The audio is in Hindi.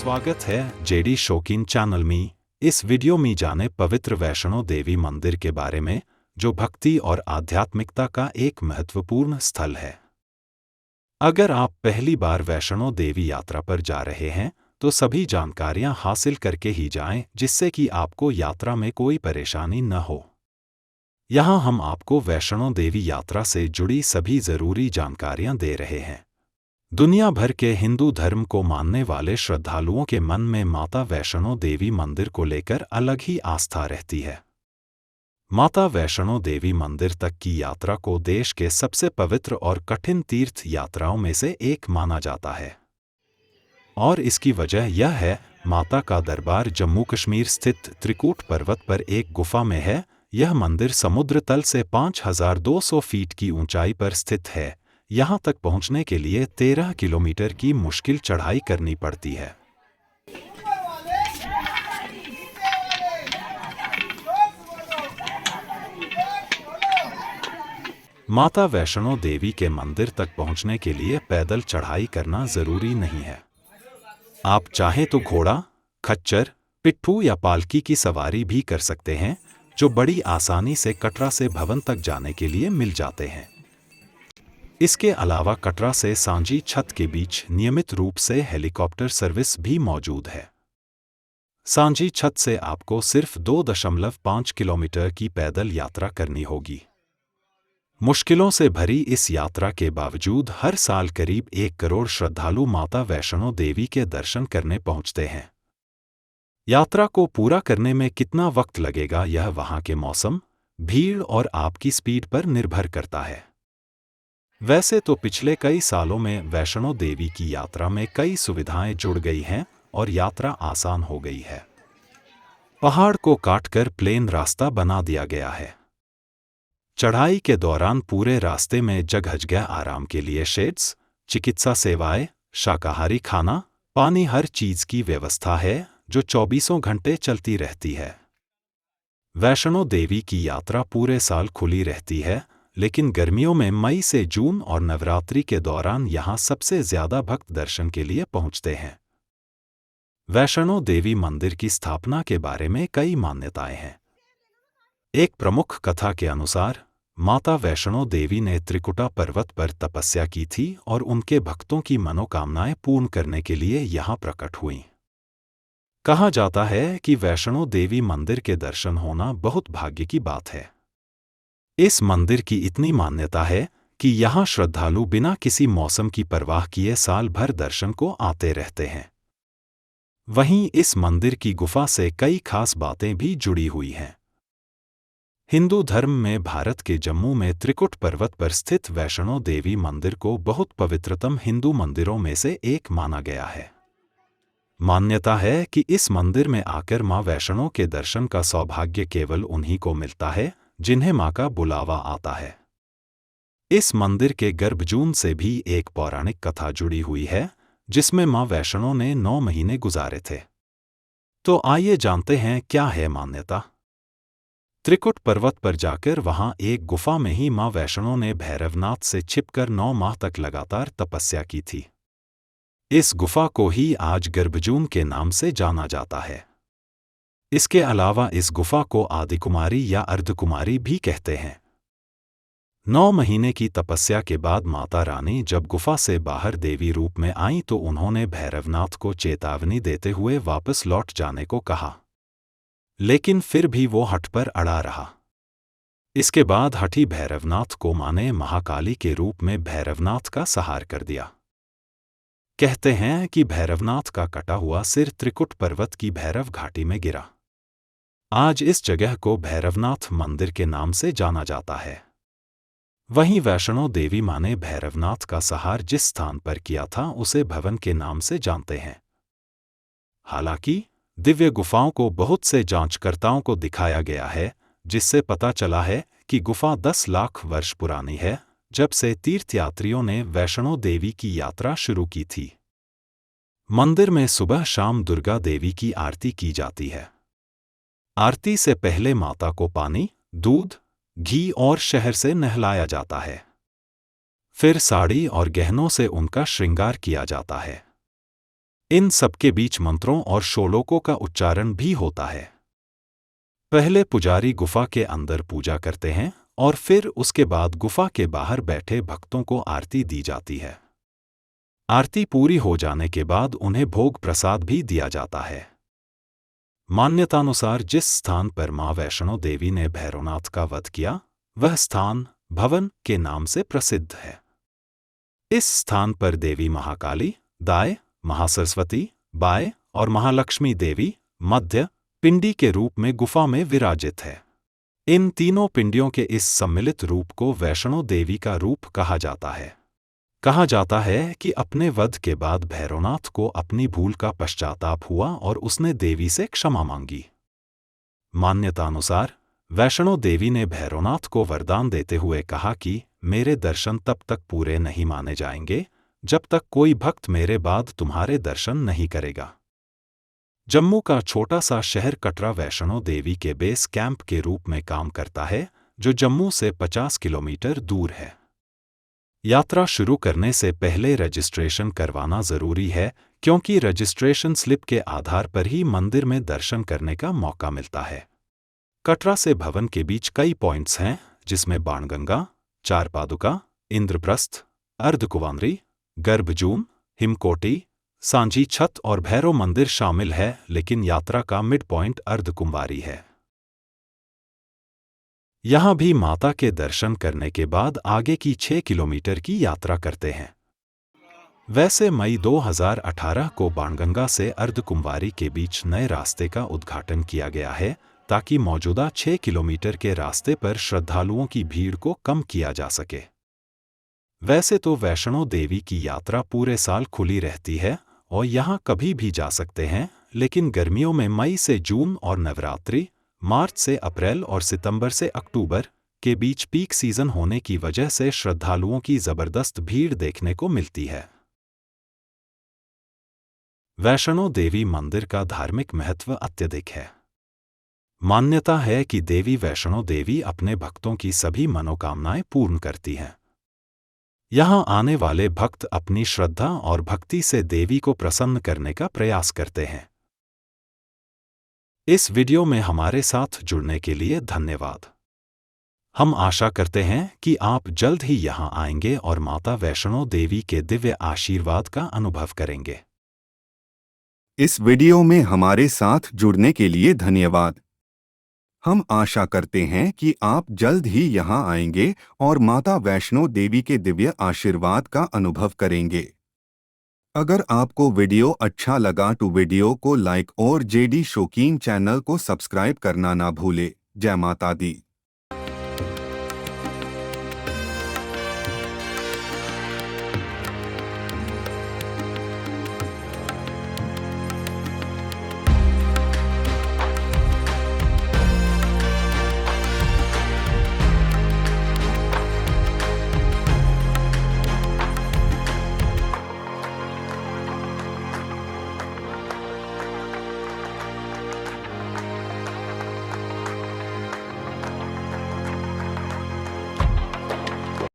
स्वागत है जेडी शौकीन चैनल में। इस वीडियो में जाने पवित्र वैष्णो देवी मंदिर के बारे में, जो भक्ति और आध्यात्मिकता का एक महत्वपूर्ण स्थल है। अगर आप पहली बार वैष्णो देवी यात्रा पर जा रहे हैं तो सभी जानकारियां हासिल करके ही जाएं, जिससे कि आपको यात्रा में कोई परेशानी न हो। यहाँ हम आपको वैष्णो देवी यात्रा से जुड़ी सभी जरूरी जानकारियां दे रहे हैं। दुनिया भर के हिंदू धर्म को मानने वाले श्रद्धालुओं के मन में माता वैष्णो देवी मंदिर को लेकर अलग ही आस्था रहती है। माता वैष्णो देवी मंदिर तक की यात्रा को देश के सबसे पवित्र और कठिन तीर्थ यात्राओं में से एक माना जाता है, और इसकी वजह यह है, माता का दरबार जम्मू कश्मीर स्थित त्रिकूट पर्वत पर एक गुफा में है। यह मंदिर समुद्र तल से 5200 फीट की ऊंचाई पर स्थित है। यहाँ तक पहुँचने के लिए 13 किलोमीटर की मुश्किल चढ़ाई करनी पड़ती है। माता वैष्णो देवी के मंदिर तक पहुँचने के लिए पैदल चढ़ाई करना जरूरी नहीं है। आप चाहें तो घोड़ा, खच्चर, पिट्ठू या पालकी की सवारी भी कर सकते हैं, जो बड़ी आसानी से कटरा से भवन तक जाने के लिए मिल जाते हैं। इसके अलावा कटरा से सांची छत के बीच नियमित रूप से हेलीकॉप्टर सर्विस भी मौजूद है। सांची छत से आपको सिर्फ 2.5 किलोमीटर की पैदल यात्रा करनी होगी। मुश्किलों से भरी इस यात्रा के बावजूद हर साल करीब 1 करोड़ श्रद्धालु माता वैष्णो देवी के दर्शन करने पहुंचते हैं। यात्रा को पूरा करने में कितना वक्त लगेगा, यह वहां के मौसम, भीड़ और आपकी स्पीड पर निर्भर करता है। वैसे तो पिछले कई सालों में वैष्णो देवी की यात्रा में कई सुविधाएं जुड़ गई हैं और यात्रा आसान हो गई है। पहाड़ को काटकर प्लेन रास्ता बना दिया गया है। चढ़ाई के दौरान पूरे रास्ते में जगह जगह आराम के लिए शेड्स, चिकित्सा सेवाएं, शाकाहारी खाना, पानी, हर चीज की व्यवस्था है, जो 24 घंटे चलती रहती है। वैष्णो देवी की यात्रा पूरे साल खुली रहती है, लेकिन गर्मियों में मई से जून और नवरात्रि के दौरान यहाँ सबसे ज्यादा भक्त दर्शन के लिए पहुँचते हैं। वैष्णो देवी मंदिर की स्थापना के बारे में कई मान्यताएं हैं। एक प्रमुख कथा के अनुसार माता वैष्णो देवी ने त्रिकुटा पर्वत पर तपस्या की थी और उनके भक्तों की मनोकामनाएं पूर्ण करने के लिए यहाँ प्रकट हुईं। कहा जाता है कि वैष्णो देवी मंदिर के दर्शन होना बहुत भाग्य की बात है। इस मंदिर की इतनी मान्यता है कि यहाँ श्रद्धालु बिना किसी मौसम की परवाह किए साल भर दर्शन को आते रहते हैं। वहीं इस मंदिर की गुफा से कई खास बातें भी जुड़ी हुई हैं। हिंदू धर्म में भारत के जम्मू में त्रिकुट पर्वत पर स्थित वैष्णो देवी मंदिर को बहुत पवित्रतम हिंदू मंदिरों में से एक माना गया है। मान्यता है कि इस मंदिर में आकर मां वैष्णो के दर्शन का सौभाग्य केवल उन्हीं को मिलता है जिन्हें मां का बुलावा आता है। इस मंदिर के गर्भजून से भी एक पौराणिक कथा जुड़ी हुई है, जिसमें मां वैष्णो ने 9 महीने गुजारे थे। तो आइए जानते हैं क्या है मान्यता। त्रिकुट पर्वत पर जाकर वहां एक गुफा में ही मां वैष्णो ने भैरवनाथ से छिपकर 9 माह तक लगातार तपस्या की थी। इस गुफा को ही आज गर्भजून के नाम से जाना जाता है। इसके अलावा इस गुफा को आदिकुमारी या अर्धकुमारी भी कहते हैं। 9 महीने की तपस्या के बाद माता रानी जब गुफा से बाहर देवी रूप में आईं तो उन्होंने भैरवनाथ को चेतावनी देते हुए वापस लौट जाने को कहा, लेकिन फिर भी वो हठ पर अड़ा रहा। इसके बाद हठी भैरवनाथ को मां ने महाकाली के रूप में भैरवनाथ का सहार कर दिया। कहते हैं कि भैरवनाथ का कटा हुआ सिर त्रिकुट पर्वत की भैरव घाटी में गिरा। आज इस जगह को भैरवनाथ मंदिर के नाम से जाना जाता है। वहीं वैष्णो देवी मां ने भैरवनाथ का सहार जिस स्थान पर किया था उसे भवन के नाम से जानते हैं। हालांकि दिव्य गुफाओं को बहुत से जांचकर्ताओं को दिखाया गया है, जिससे पता चला है कि गुफा 10 लाख वर्ष पुरानी है, जब से तीर्थयात्रियों ने वैष्णो देवी की यात्रा शुरू की थी। मंदिर में सुबह शाम दुर्गा देवी की आरती की जाती है। आरती से पहले माता को पानी, दूध, घी और शहद से नहलाया जाता है। फिर साड़ी और गहनों से उनका श्रृंगार किया जाता है। इन सबके बीच मंत्रों और श्लोकों का उच्चारण भी होता है। पहले पुजारी गुफा के अंदर पूजा करते हैं और फिर उसके बाद गुफा के बाहर बैठे भक्तों को आरती दी जाती है। आरती पूरी हो जाने के बाद उन्हें भोग प्रसाद भी दिया जाता है। मान्यतानुसार जिस स्थान पर मां वैष्णो देवी ने भैरवनाथ का वध किया, वह स्थान भवन के नाम से प्रसिद्ध है। इस स्थान पर देवी महाकाली, दाएं, महासरस्वती, बाएं और महालक्ष्मी देवी मध्य पिंडी के रूप में गुफा में विराजित है। इन तीनों पिंडियों के इस सम्मिलित रूप को वैष्णो देवी का रूप कहा जाता है। कहा जाता है कि अपने वध के बाद भैरवनाथ को अपनी भूल का पश्चाताप हुआ और उसने देवी से क्षमा मांगी। मान्यतानुसार वैष्णो देवी ने भैरवनाथ को वरदान देते हुए कहा कि मेरे दर्शन तब तक पूरे नहीं माने जाएंगे जब तक कोई भक्त मेरे बाद तुम्हारे दर्शन नहीं करेगा। जम्मू का छोटा सा शहर कटरा वैष्णो देवी के बेस कैंप के रूप में काम करता है, जो जम्मू से 50 किलोमीटर दूर है। यात्रा शुरू करने से पहले रजिस्ट्रेशन करवाना जरूरी है, क्योंकि रजिस्ट्रेशन स्लिप के आधार पर ही मंदिर में दर्शन करने का मौका मिलता है। कटरा से भवन के बीच कई पॉइंट्स हैं, जिसमें बाणगंगा, चारपादुका, इंद्रप्रस्थ, अर्धकुंवारी, गर्भजूम, हिमकोटी, सांझी छत और भैरव मंदिर शामिल है, लेकिन यात्रा का मिड पॉइंट अर्धकुंवारी है। यहां भी माता के दर्शन करने के बाद आगे की 6 किलोमीटर की यात्रा करते हैं। वैसे मई 2018 को बाणगंगा से अर्धकुंवारी के बीच नए रास्ते का उद्घाटन किया गया है, ताकि मौजूदा 6 किलोमीटर के रास्ते पर श्रद्धालुओं की भीड़ को कम किया जा सके। वैसे तो वैष्णो देवी की यात्रा पूरे साल खुली रहती है और यहां कभी भी जा सकते हैं, लेकिन गर्मियों में मई से जून और नवरात्रि मार्च से अप्रैल और सितंबर से अक्टूबर के बीच पीक सीजन होने की वजह से श्रद्धालुओं की जबरदस्त भीड़ देखने को मिलती है। वैष्णो देवी मंदिर का धार्मिक महत्व अत्यधिक है। मान्यता है कि देवी वैष्णो देवी अपने भक्तों की सभी मनोकामनाएं पूर्ण करती हैं। यहां आने वाले भक्त अपनी श्रद्धा और भक्ति से देवी को प्रसन्न करने का प्रयास करते हैं। इस वीडियो में हमारे साथ जुड़ने के लिए धन्यवाद। हम आशा करते हैं कि आप जल्द ही यहां आएंगे और माता वैष्णो देवी के दिव्य आशीर्वाद का अनुभव करेंगे। इस वीडियो में हमारे साथ जुड़ने के लिए धन्यवाद। हम आशा करते हैं कि आप जल्द ही यहां आएंगे और माता वैष्णो देवी के दिव्य आशीर्वाद का अनुभव करेंगे। अगर आपको वीडियो अच्छा लगा तो वीडियो को लाइक और जेडी शौकीन चैनल को सब्सक्राइब करना ना भूले। जय माता दी।